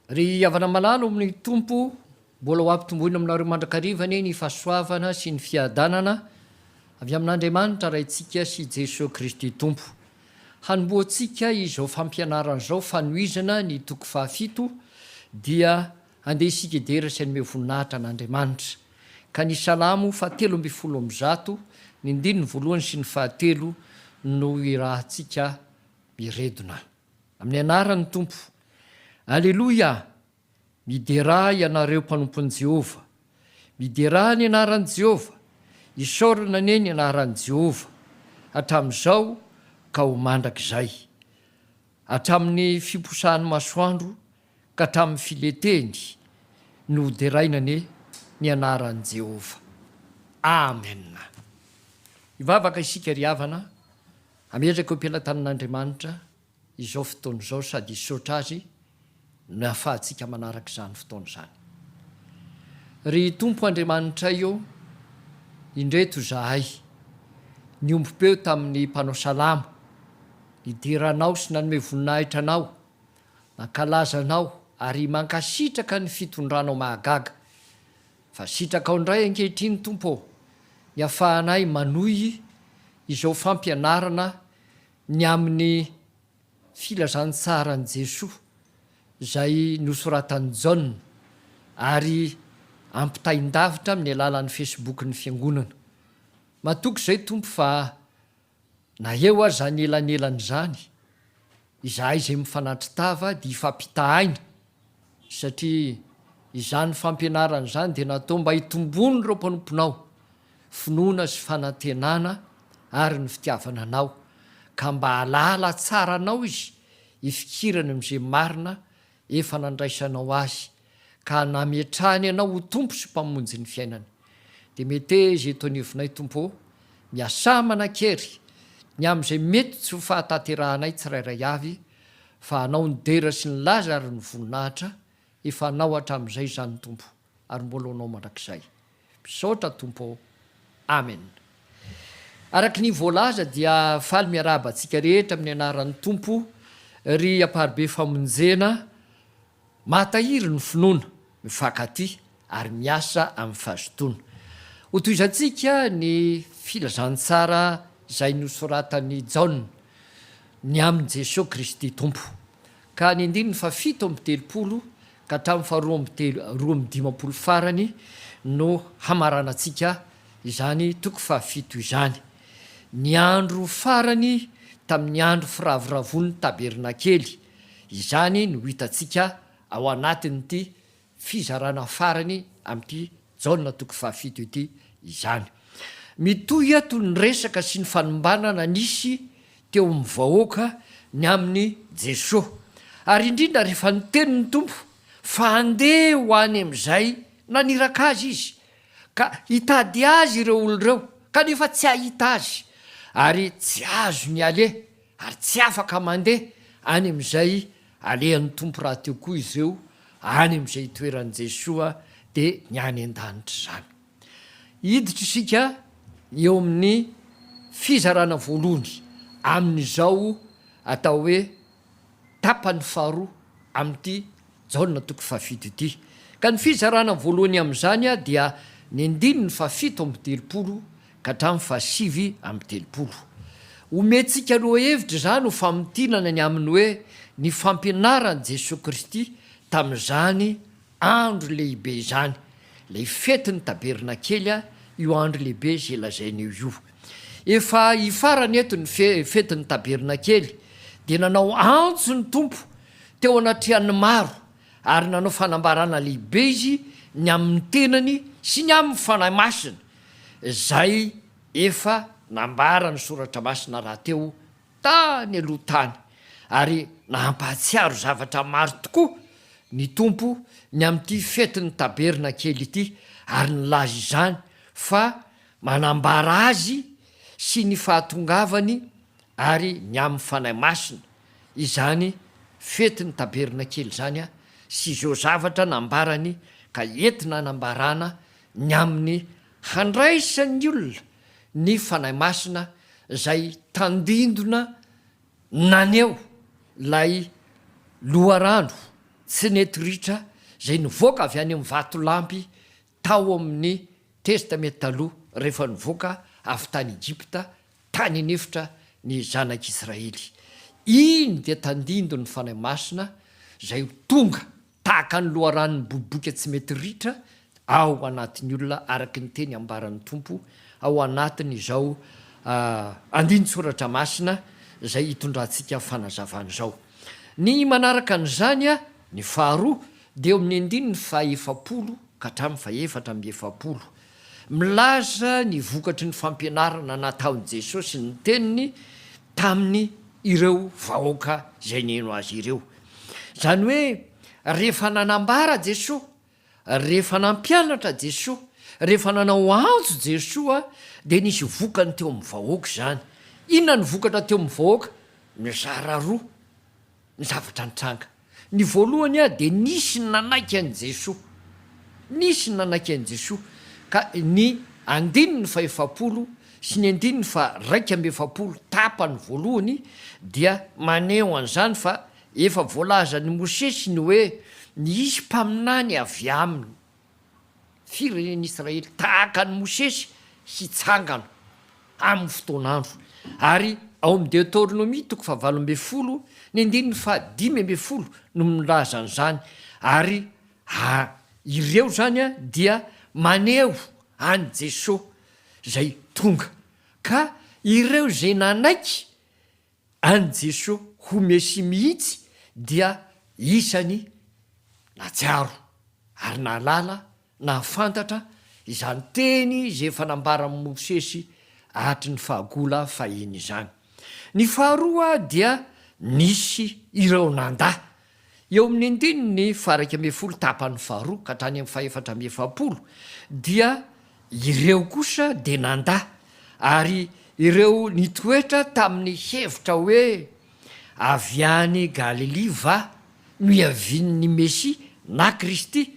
ry avana malalo amin'ny tompo mbola ho ampitomboina aminareo mandrakarivany ny fahasoavana sy ny fiadanana avy amin'Andriamanitra raintsika sy Jesosy Kristy tompo hanomboantsika izao fampianaran'izao fanoizana ny toko 7 dia andeha isika dera sy anome voninahitra an'Andriamanitra ka ny salamo 7:100 ny ndininy voalohany sy ny 7 no irahantsika miredona amin'ny anaran'ny tompo. Alleluia! Midera ianareo mpanompon'i Jehova. Midera ny anaran'i Jehova. Isaorana ane ny anaran'i Jehova. Hatramin'izao ka ho mandrakizay. Hatramin'ny fiposahan'ny masoandro ka hatramin'ny fileteny no deraina ane ny anaran'i Jehova. Amen. Ivavaka isika riavana. Ametraka eo am-pilatanan'Andriamanitra izao fotoana izao sady isotra azy no ahafahantsika manaraka izany fotoana izany. Ry tompo Andriamanitra io, indreto zahay, niompom-peo tamin'ny mpanao salamo, nidiranao sy nanome voninahitra anao, nankalaza anao ary mankasitraka ny fitondranao mahagaga. Fa sitraka ao indray ankehitriny tompo, ny ahafahanay manohy izao fampianarana ny amin'ny Filazantsaran'Jesoa izay nosoratan'i Jaona ary ampitahin-davitra amin'ny alalan'ny Facebook ny fiangonana. Matoky izay tompo fa na eo azy zany elanelany zany, izahay izay mifanatry tava dia ifampitàna satria izany fampianarana izany dia natao mba hitombony ireo mpanomponao, finoana sy fanantenana ary ny fitiavana anao, ka mba halala tsara anao izy ifikirana amin'izay marina efa nandraisanao azy, ka nametrahany anao ho tompo sy mpamonjy ny fiainany. Dia mety izay tonivinay tompo, miasa manan-kery ny amin'izay mety tsy ho fahataterahanay tsirairay avy, fa anao ny dera sy ny laza ary ny voninahitra, efa anao hatramin'izay zany tompo, ary mbola anao mandrakizay. Misaotra tompo. Amen. Araka ny voalaza dia faly miarahaba antsika rehetra amin'ny anaran'ny tompo ry Amparibe Famonjena, matahiry ny finoana, mifankaty ary miasa amin'ny fahazotoana. Hotoizantsika ny filazantsara izay nosoratan'i Jaona ny amin'i Jesosy Kristy tompo. Ka ny ndininy 7:30 ka hatramin'ny 2:15 farany no hamaranantsika izany toko 7 izany. Ny andro farany tamin'ny andro firavoravon'ny tabernakely, izany no hitantsika ao anatin'ity fizarana farany amin'ity Jaona toko 7 ity izany. Mitohy ato ny resaka sy ny fanombanana nisy teo amin'ny vahoaka ny amin'ny Jesosy. Ary indrindra rehefa niteny ny tompo fa andeha ho any amin'izay naniraka azy izy, ka hitady azy ireo olo ireo kanefa tsy ahita azy, ary tsy azo ny ale ary tsy afaka mandeha any amin'izay alehan'ny tompo raha teo koa izy ireo any amin'izay toeran'i Jesosy dia ny any an-danitra zany. Hiditra isika eo amin'ny fizarana voalohany amin'izao atao hoe tapany faharoa amin'ity Jaona toko 7 ity. Ka ny fizarana voalohany amin'izany dia ny ndininy 7:30 ka hatramin'ny 7:30. Omentsika aloha hevitra zany ho famotinana ny aminy hoe ny fampianaran'i Jesosy Kristy tamin'izany andro lehibe izany, le fetiny tabernakely, io andro lehibe zay lazain'io io. Efa hifarany eto ny fetiny tabernakely dia nanao antso ny tompo teo anatrehan'ny maro, ary nanao fanambarana lehibe izy ny amin'ny tenany sy ny amin'ny fanahy masina, zay efa nambara ny soratra masina raha teo tany aloha tany, ary nampahatsiaro zavatra maro tokoa ny tompo ny amin'ity fetiny tabernakely ity, ary nylaza izany fa manambara azy sy ny fahatongavany ary ny amin'ny fanahy masina izany fetiny tabernakely zany sy izao zavatra nambarany ka entina nambarana ny amin'ny handraisan'ny olona ny fanahy masina zay tandindona naneo lay loharano tsy netoritra zay nivoaka avy any amin'ny vatolampy tao amin'ny testamety taloha rehefa nivoaka avy tany Ejipta tany anefitra ny zanak'Israely. Iny dia tandindo ny fanahy masina zay tonga tahaka ny loharanony boboka tsy mety ritra ao anatin'ny olona araky ny teny ambaran'ny tompo ao anatiny izao andin-tsoratra masina zay hitondrantsika fanazavana zao. Ny manaraka n'izany a ny faharoa de eo amin'ny andiny ny fahaefapolo ka hatramin'ny faefatra amby efapolo milaza ny vokatry ny fampianarana nataon'i Jesosy ny teniny tamin'ny ireo vahoaka zay neno azy ireo. Zany hoe rehefa nanambara Jesosy, rehefa nampianatra Jesosy, rehefa nanao antso Jesosy de nisy vokany teo amin'ny vahoaka zany. Inona ny vokatra teo amin'ny vahoaka? Mizara roa ny zavatra nitranga. Ny voalohany de nisy nanaiky an' Jesosy, nisy nanaiky an' Jesosy ka ny andiny ny faefapolo sy ny andiny ny fa raika amby efapolo tapany voalohany dia maneho an'izany fa efa voalaza ny Mosesy ny hoe nisy mpaminany avy aminy firenen'Israely tahaka ny Mosesy hitsangana amin'ny fotoanandro. Ary ao amin'ny Deutéronomie 8:20 ny andiny ny fa 5:10 no milaza an'izany. Ary ireo zany dia maneho any Jesosy zay tonga ka ireo zay nanaiky any Jesosy ho Mesy mihitsy dia isany natsiaro ary nalala nafantatra izany teny zay efa nambara amin'ny Mosesy hatry ny fahagola fahiny izany. Ny faharoa dia nisy ireo nanda eo amin'ny andiny ny faraika amby folo tapany faharoa ka hatrany amin'ny faefatra amby efapolo dia ireo kosa de nanda ary ireo nitoetra tamin'ny hevitra hoe avy any Galili va no iavin'ny Mesy na Kristy.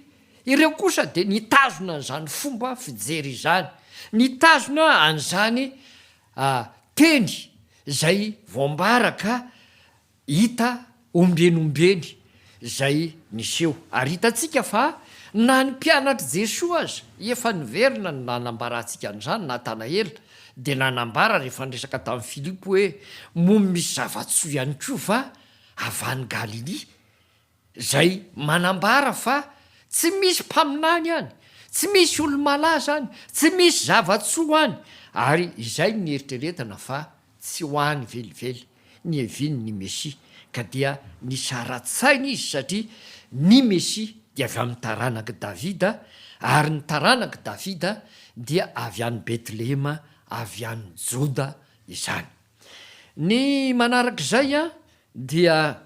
Ireo kosa de nitazona an'izany fomba fijery izany, nitazona an'izany teny zay voambaraka hita ombenombeny zay niseho. Ary hitatsika fa na ny mpianatra Jesosy aza efa niverina ny nanambarantsika an'izany Natanaela de nanambara rehefa nresaka tamin'ny Filipo hoe momba misy zavatsoa ihany koa va avy any Galili, zay manambara fa tsy misy mpaminany any, tsy misy olo-malaza any, tsy misy zavatsoa any. Ary izay nieritreretana fa tsy ho any velively ny evin'ny Mesy ka dia ny saratsaina izy satria ny Mesy dia avy amin'ny taranaka Davida ary ny taranaka Davida dia avy any Betlehema avy any Joda izany. Ny manarak'izay dia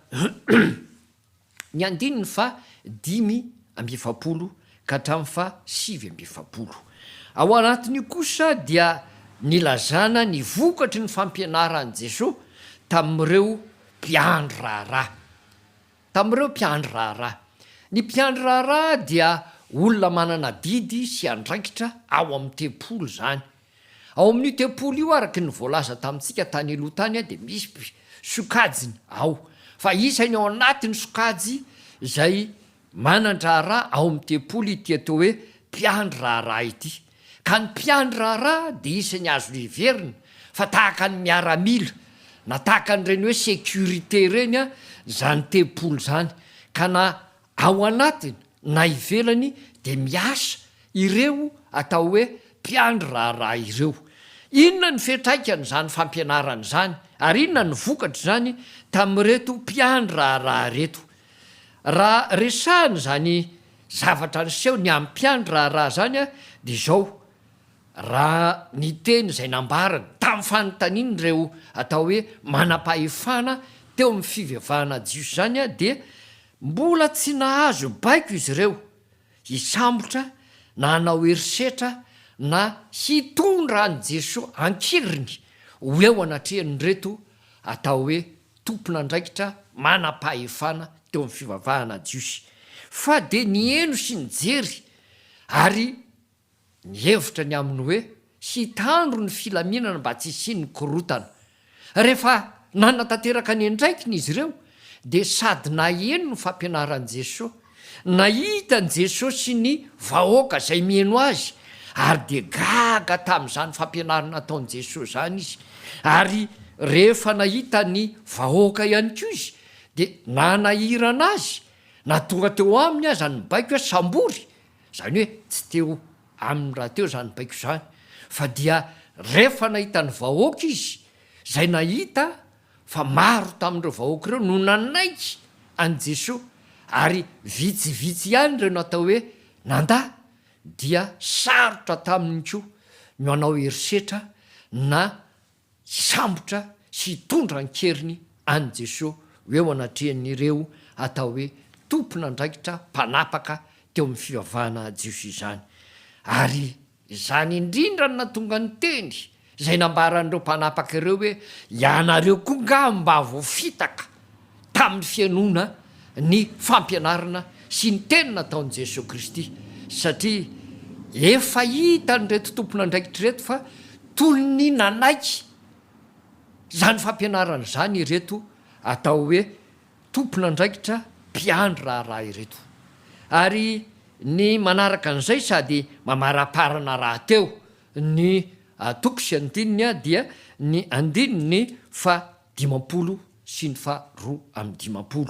ny andininy fa 5:10 ka hatramin'ny fa 7:10. Ao anatin'io kosa dia nilazana ny vokatry ny fampianaran'i Jesosy tamin'ireo mpiandry raharaha. Tamin'ireo mpiandry raharaha. Ny mpiandry raharaha dia olona manana didy sy andraikitra ao amin'ny tempolo zany. Ao amin'io tempolo io araky ny voalaza tamintsika tany aloha tany de misy sokajiny ao. Fa isany ao anatin'ny sokajy zay manan-draharaha ao amin'ny tempolo ity atao hoe mpiandry raharaha ity. Ka ny mpiandry raharaha de isany azo iverina fa tahaka ny miaramila na tahaka n'ireny hoe sécurité reny zany tempolo zany. Ka na ao anatiny na ivelany de miasa ireo atao hoe mpiandry raharaha ireo. Inona ny fetraikany zany fampianarana zany ary inona ny vokatra zany tamin'ireto mpiandry raharaha reto. Raha resahany zany zavatra niseho ny amin'ny mpiandry raharaha zany de zao raha ny teny zay nambarany tamin'ny fanontaniany ireo atao hoe manam-pahefana teo amin'ny fivavahana jiosy zany de mbola tsy nahazo baiko izy ireo hisambotra na hanao herisetra na hitondra any Jesosy ankiriny ho eo anatrehan'ireto atao hoe Tomponandraikitra manam-pahefana teo amin'ny fivavahana jiosy. Fa de nieno sy nijery ary nihevitra ny aminy hoe hitandro ny filaminana mba tsy hisian'ny korotana. Rehefa nanatanteraka ny andraikiny izy ireo de sady naheno ny fampianaran' Jesosy, nahita n' Jesosy sy ny vahoaka zay mieno azy, ary de gaga tam'izany fampianarana ataon' Jesosy zany izy. Ary rehefa nahita ny vahoaka ihany ko izy de nanahirana azy, na tonga teo aminy aza ny baiko hoe sambory, zany hoe tsy teo amin'ny raha teo zany baiko zany, fa dia rehefa nahita ny vahoaka izy, zay nahita fa maro tamindreo vahoaka ireo no nanaiky an' Jesosy, ary vitsivitsy ihany reo natao hoe nanda, dia sarotra taminy ko no anao herisetra na sambotra sy tondra nkeriny an' Jesosy eo anatrehan'ireo atao hoe tomponandraikitra mpanapaka teo amin'ny fivavahana Jesosy zany. Ary zany indrindra na tonga ny teny zay nambaran'ireo mpanapaka ireo hoe ianareo koa nga mba voafitaka tamin'ny fianona ny fampianarana sy ny teny nataon' Jesosy Kristy, satria efa hita ny reto tomponandraikitra reto fa tolony nanaiky zany fampianarana zany ireto atao hoe tomponandraikitra mpiandro raharaha ireto. Ary ny manaraka an'izay sady mamaraparana raha teo ny toko sy andininy a dia ny andininy fa 50 sy ny fa 2/50,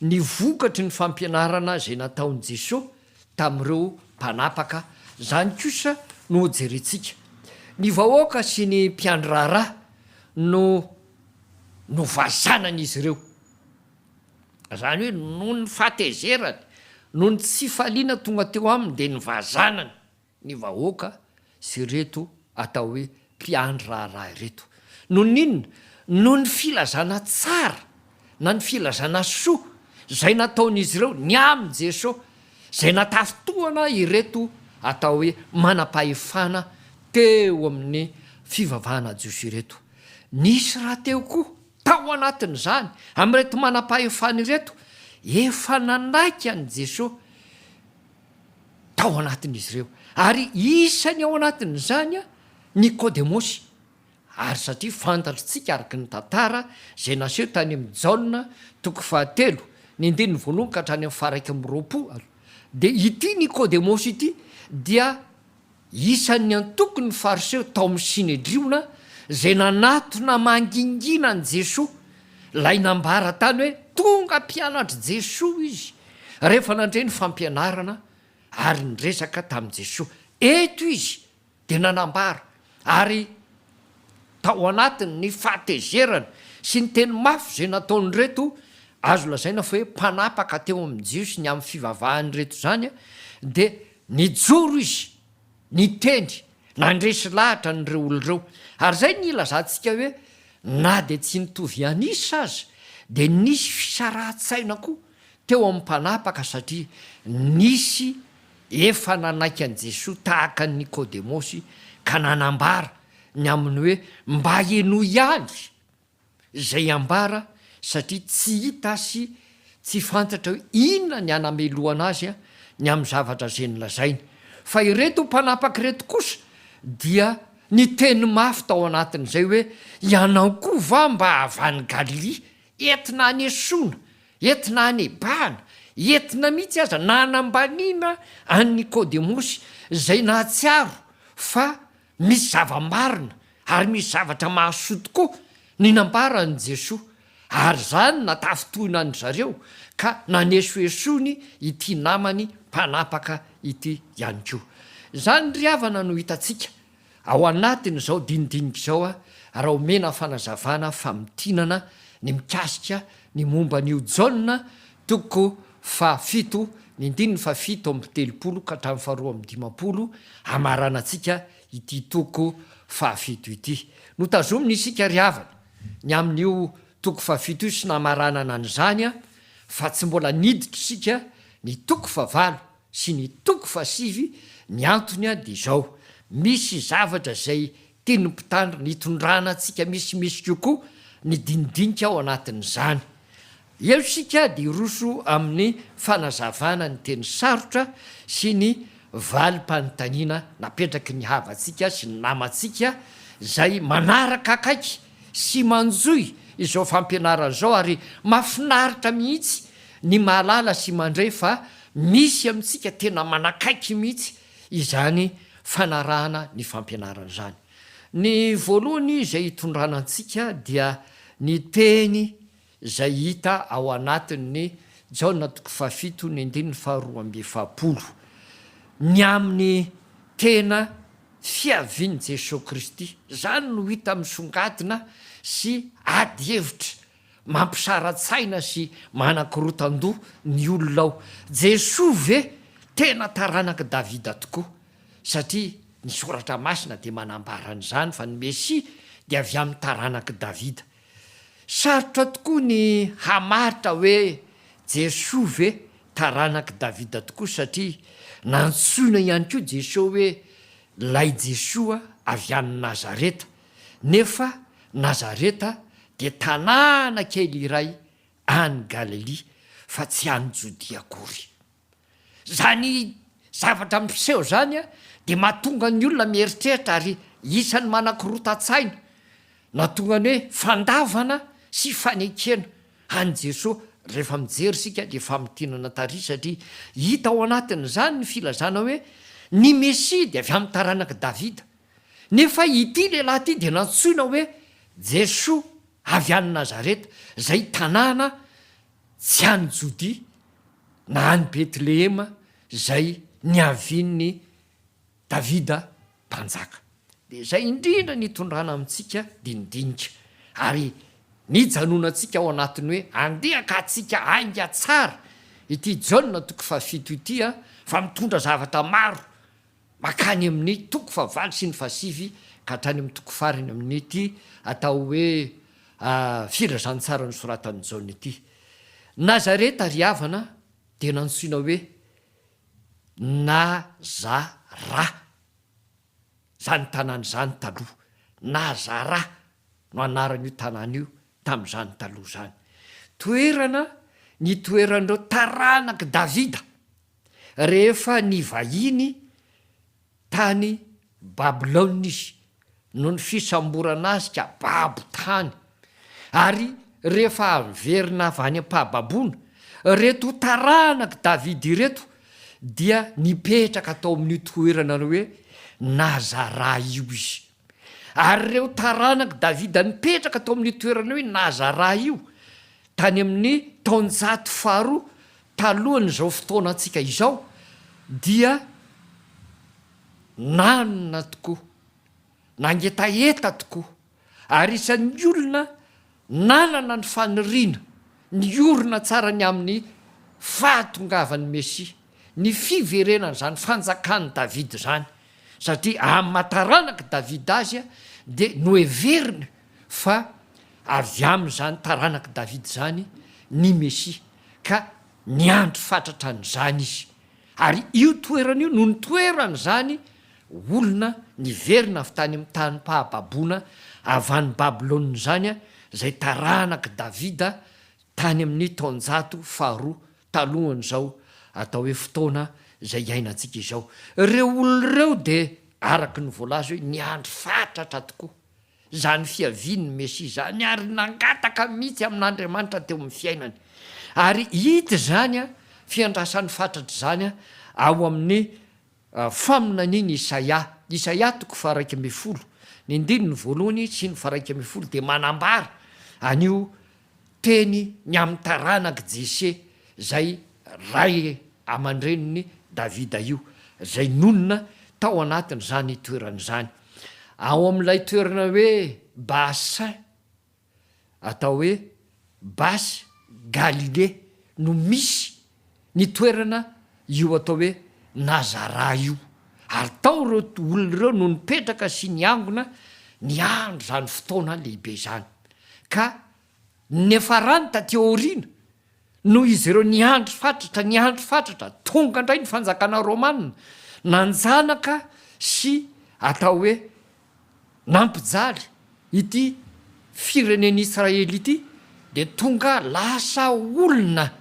ny vokatry ny fampianarana zay nataon' Jesosy tamin'ireo mpanapaka zany kosa no jerentsika. Ny vahoaka sy ny mpiandro raharaha no vazanan'izy ireo, zany hoe no ny fatezerany, no ny tsy faliana tonga teo aminy de ny vazanany ny vahoaka sy reto atao hoe mpiandro raharaha ireto. No ninona? No ny filazana tsara na ny filazana soa zay nataon'izy ireo ny amin' Jesosy, zay natafitohana ireto atao hoe manam-pahefana teo amin'ny fivavahana Jesosy ireto. Nisy raha teo koa tao anatin'izany am'reto manam-pahefana ireto efa nanaiky an' Jesosy tao anatin'izy ireo, ary isany ao anatin'izany a Nikodemosy. Ary satria fantatritsika araky ny tantara zay naseho tany amin'ny Jaona 3:1 ka hatrany amin'ny 2:20, de ity Nikodemosy ity dia isan'ny antoko ny fariseo tao amin'ny Sinedriona zay nanatona mangingina an' Jesosy, lay nambara tany hoe tonga mpianatra Jesosy izy rehefa nandre ny fampianarana ary nyresaka tamin'i Jesosy. Eto izy de nanambara, ary tao anatiny ny fahatezerana sy ny teny mafy zay nataony reto azo lazaina fa hoe mpanapaka teo amin'ny Jesosy ny amin'ny fivavahany reto zany a, de nijoro izy niteny nandresy lahatra nyreo oloreo. Ary zay ny ilazantsika hoe na de tsy nitovy anisa aza de nisy fisarahan-tsaina koa teo amin'ny mpanapaka, satria nisy efa nanaiky an' Jesosy tahaka ny Nikodemosy ka nanambara ny aminy hoe mba eno ihany zay ambara, satria tsy hita sy tsy fantatra hoe inona ny anamelohana azy a ny amin'ny zavatra zay nylazainy. Fa ireto mpanapaka reto kosa dia ny teny mafy tao anatin'izay hoe ianao koa va mba avany Galili, entina anesoana, entina anebahana, entina mihitsy aza nanambaniana any Nikodemosy zay nahatsiaro fa misy zava-marina ary misy zavatra mahasoa tokoa ny nambara an' Jesosy, ary zany natafitohina an zareo ka nanesoesony ity namany mpanapaka ity ihany koa. Zany ry havana no hitatsika ao anatin' zao dinidinika zao a, raha omena fanazavana famitinana ny mikasika ny momba n'io Jaona 7:7 ka hatramin'ny 2:50 amaranantsika ity toko 7 ity. Notazominy isika ry havana ny amin'io toko 7 sy namaranana an'izany a, fa tsy mbola niditra isika ny toko 8 sy ny toko 7. Ny antony a de zao, misy zavatra zay tiany Mpitandrina nitondrana antsika misimisy kokoa ny dinidinika ao anatin'izany. Eo sika de roso amin'ny fanazavana ny teny sarotra sy ny valim-panontaniana napetraky ny havatsika sy ny namatsika zay manaraka akaiky sy manjoy izao fampianarana zao ary mahafinaritra mihitsy ny mahalala sy mandray fa misy amintsika tena manakaiky mihitsy izany fanarahana ny fampianarana zany. Ny voalohany izay hitondranantsika dia ny teny zay hita ao anatin'ny Jaona 7:12 ny amin'ny tena fiavian'i Jesosy Kristy. Zany no hita misongadina sy ady hevitra mampisaratsaina sy manakirotan-doha ny olona ao. Jesosy ve tena taranaka Davida tokoa, satria ny soratra masina dia manambaran'izany fa ny Mesia dia avy amin'ny taranaka Davida. Sarotra tokoa ny hamaritra hoe Jesosy ve taranaka Davida tokoa, satria nantsoina ihany koa Jesosy hoe lay Jesosy avy any Nazareta, nefa Nazareta dia tanàna kely iray any Galilia fa tsy any Jodia akory. Zany zavatra miseho zany dia mahatonga ny olona mieritreritra ary isan'ny manakirotan-tsaina, natonga ny hoe fandavana sy fanekena any Jesosy rehefa mijery sika dia famitinana tary, satria hita ao anatin'izany ny filazana hoe ny Mesia dia avy amin'ny taranaka Davida, nefa ity lehilahy ty dia nantsoina hoe Jesosy avy any Nazareta, zay tanàna tsy any Jodia na any Betlehema zay niavian'ny Davida mpanjaka. De zay indrindra nitondrana amintsika dinidinika, ary nijanonantsika ao anatiny hoe andehaka atsika ainga tsara ity Jaona 7 ity fa mitondra zavatra maro makany amin'ny 4 sy ny 7 ka hatrany amin'ny 4 amin'ny ity atao hoe Filazantsaran'Jesoa soratan'ny Jaona ity. Nazareta riavana dia nantsoina hoe Nazara, zany tanàny zany taloha. Nazara no anaran'io tanàna io tamin'izany taloha zany. Toerana ny toeran'ireo taranaka Davida rehefa nivahiny tany Babilônia izy, no ny fisamborana azy ka babo tany, ary rehefa averina avy any am-pahababoana, reto taranaka Davida ireto dia nipetraka atao amin'ny toerana hoe Nazara io izy. Ary reo taranaka Davida nipetraka atao amin'ny toerana hoe Nazara io tany amin'ny taonjato faharoa talohan'izao fotoana antsika izao, dia nanona tokoa, nangetaeta tokoa, ary isan'ny olona nanana ny faniriana, ny orina tsara ny amin'ny fahatongavan'ny Mesia, ny fiverenana zany fanjakan'ny Davida zany, satria amin'ny mataranaka Davida azy dia noheverina fa avy amin'izany taranaka Davida zany ny Mesia, ka niandro fatratra an'izany izy. Ary io toerana io no ny toerana zany olona niverina avy tany amin'ny tany pahababoana avy any Babilônia zany, zay taranaka Davida tany amin'ny taonjato faharoa talohan'izao atao hoe fotoana zay iainantsika izao. Reo olona reo dia araky ny voalaza hoe niandro fatratra tokoa zany fiavian'ny Mesia zany, ary nangataka mihitsy amin'Andriamanitra teo amin'ny fiainany. Ary hita zany fiandrasan'ny fatratra zany ao amin'ny famonan'iny Isaia 1:10, ny indininy voalohany sy ny 1:10 dia manambara anio teny ny amin'ny taranaka Jesosy zay ray aman-dreniny Davida io, zay nonona tao anatin'izany toeran'izany. Ao amin'ilay toerana hoe Basin, atao hoe Basy Galilée, no misy ny toerana io atao hoe Nazara io. Ary tao reo olona reo no nipetraka sy niangona niandro zany fotoana lehibe zany, ka nefarany taty aoriana no izy ireo niandro fatratra tonga indray ny fanjakana Romanina nanjanaka sy atao hoe nampijaly ity firenen'Israely ity, dia tonga lasa olona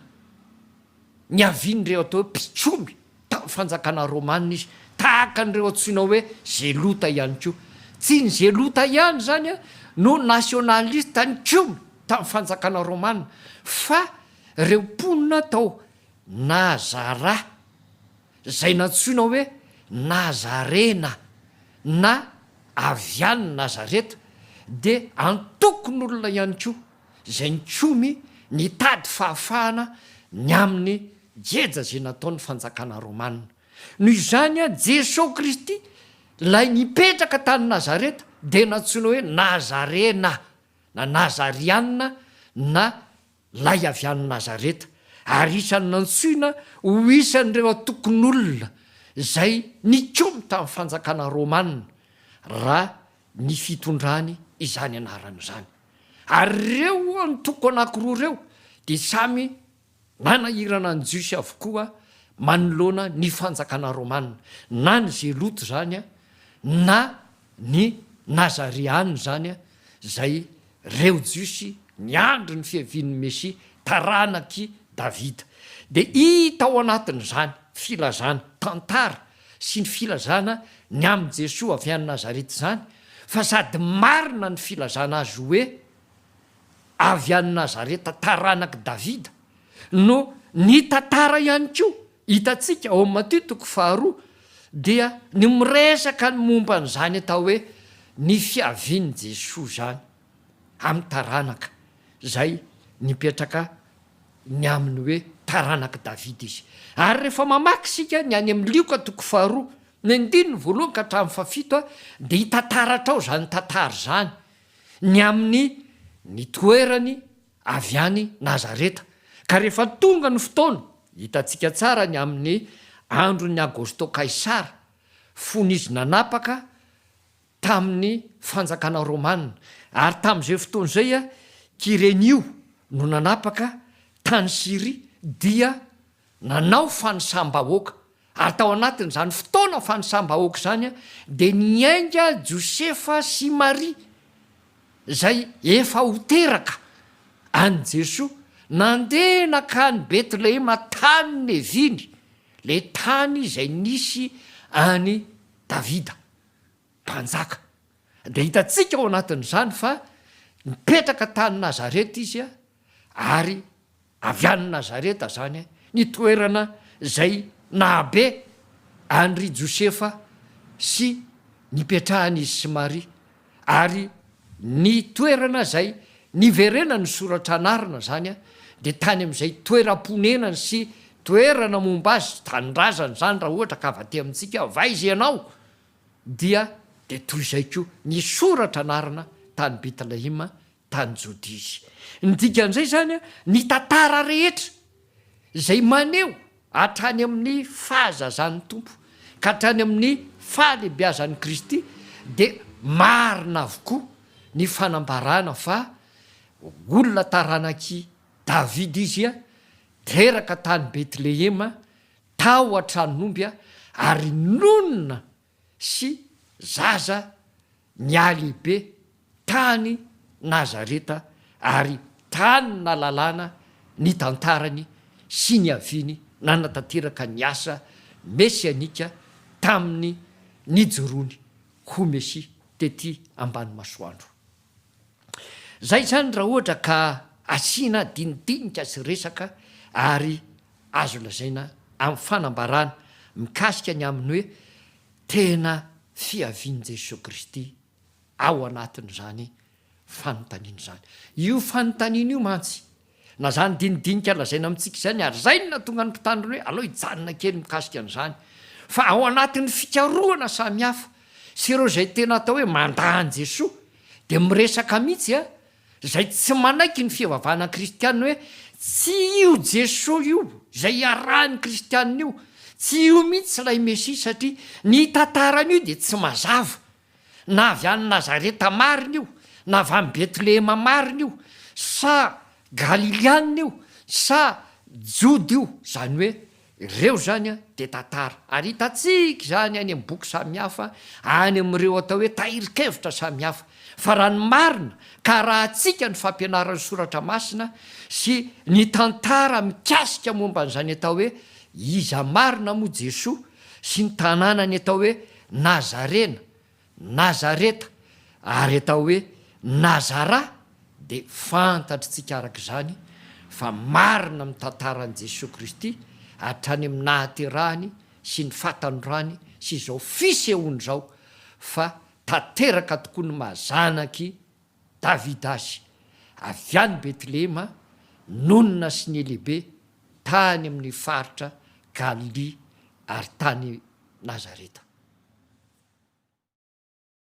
niavian'ireo atao hoe mpitsomy tamin'ny fanjakana Romanina izy, tahaka an'ireo antsoina hoe zelota ihany koa. Tsy ny zelota ihany zany no nationaliste ny komy, tamin'ny fanjakana Rômanina fa reo mponina tao Nazara zay natsoina hoe Nazarena na aviany Nazareta de antokon'olona ihany koa zay nitsomy nitady fahafahana ny amin'ny jeja zay nataon'ny fanjakana Rômanina. Noho izany a Jesosy Kristy lay nipetraka tany Nazareta de natsoina hoe Nazarena na Nazarianina na lay avy any Nazareta ary isany nantsoina ho isan'ireo atokon'olona zay nikomy tamin'ny fanjakana Rômanina raha ny fitondrany izany anarany zany. Ary reo ny toko anankiroa reo de samy nanahirana ny jiosy avokoa manoloana ny fanjakana Rômanina na ny zeloto zany a na ny Nazariany zany a zay reo jiosy niandro ny fiavian'ny Mesia taranaky Davida. De hita ao anatin'izany filazana tantara sy ny filazana ny amin'ny Jesosy avy any Nazareta zany fa sady marina ny filazana azy hoe avy any Nazareta taranaky Davida no ny tantara ihany koa hitantsika ao amin'ny Mateo 2 dia ny miresaka ny momba n'izany atao hoe ny fiavian'ny Jesosy zany amin'ny taranaka zay nipetraka ny aminy hoe taranaky Davida izy. Ary rehefa mamaky sika ny any amin'ny Lioka 2 ny 1 ka hatramin'ny 7 de hitantaratra ao zany tantara zany ny amin'ny ny toerany avy any Nazareta. Ka rehefa tonga ny fotoana hitantsika tsara ny amin'ny andron'ny Agostô Kaisara fon'izy nanapaka tamin'ny fanjakana Rômanina ary tamin'izay fotoana zay a Kirenio no nanapaka tany Siria dia nanao fanisambahoaka ary tao anatin'izany fotoana fanisambahoaka zany a de niainga Josefa sy Maria zay efa ho teraka any Jesosy nandeha nakany Betlehema tany neviny le tany zay nisy any Davida mpanjaka. De hitantsika ao anatin'izany fa nipetraka tany Nazareta izy a ary avy any Nazareta zany ny toerana zay nahabe andry Josefa sy nipetrahany izy sy Maria ary ny toerana zay niverena ny soratra anarina zany a de tany amin'izay toeram-ponenany sy toerana momba azy tanindrazany zany raha ohatra ka avaty amintsika vaizy ianao dia de toy izay koa ny soratra anarina tany Betlehema tany Jody izy. Ny dikan'izay zany a ny tantara rehetra zay maneo hatrany amin'ny fahazazan'ny Tompo ka hatrany amin'ny fahalebiazan'ny Kristy de marina avokoa ny fanambarana fa olona taranaky Davida izy a teraka tany Betlehema tao an-tranon'omby a ary nonona sy zaza nialehibe tany Nazareta ary tany nalalana ny tantarany sy ny aviny nanatanteraka ny asa mesianika tamin'ny nijorony ho Mesia tety ambany masoandro. Zay zany raha ohatra ka asiana dinidinika sy resaka ary azo lazaina amin'ny fanambarana mikasika ny aminy hoe tena fiavian'i Jesosy Kristy ao anatin'izany fanontaniana zany. Io fanontaniana io mantsy na zany dinidinika lazaina amintsika zany ary zay no natonga ny mpitandrina hoe aloha hijanona kely mikasika an'izany fa ao anatin'ny fikaroana samihafa sy ireo zay tena atao hoe mandany Jesosy de miresaka mihitsy a zay tsy manaiky ny fivavahana kristianina hoe tsy io Jesosy io zay iarahan'ny kristianina io tsy io mihitsy lay Mesia satria ny tantarany io de tsy mazava na avy any Nazareta marina io na avy any Betlehema marina io sa Galileanina io sa Jody io zany hoe ireo zany a de tantara ary hitantsika zany any amin'ny boky samihafa any amin'ireo atao hoe tahirikevitra samihafa fa raha ny marina ka raha atsika ny fampianaran'ny soratra masina sy ny tantara mikasika momba n'izany atao hoe iza marina moa Jesosy sy ny tanànany atao hoe Nazarena Nazareta ary atao hoe Nazara de fantatritsika araka zany fa marina amin'ny tantaran' Jesosy Kristy hatrany amin'ny nahaterahany sy ny fatandroany sy izao fisehoany zao fa tanteraka tokoa ny mazanaky Davida azy avy any Betlehema nonona sy ny lehibe tany amin'ny faritra Galili ary tany Nazareta.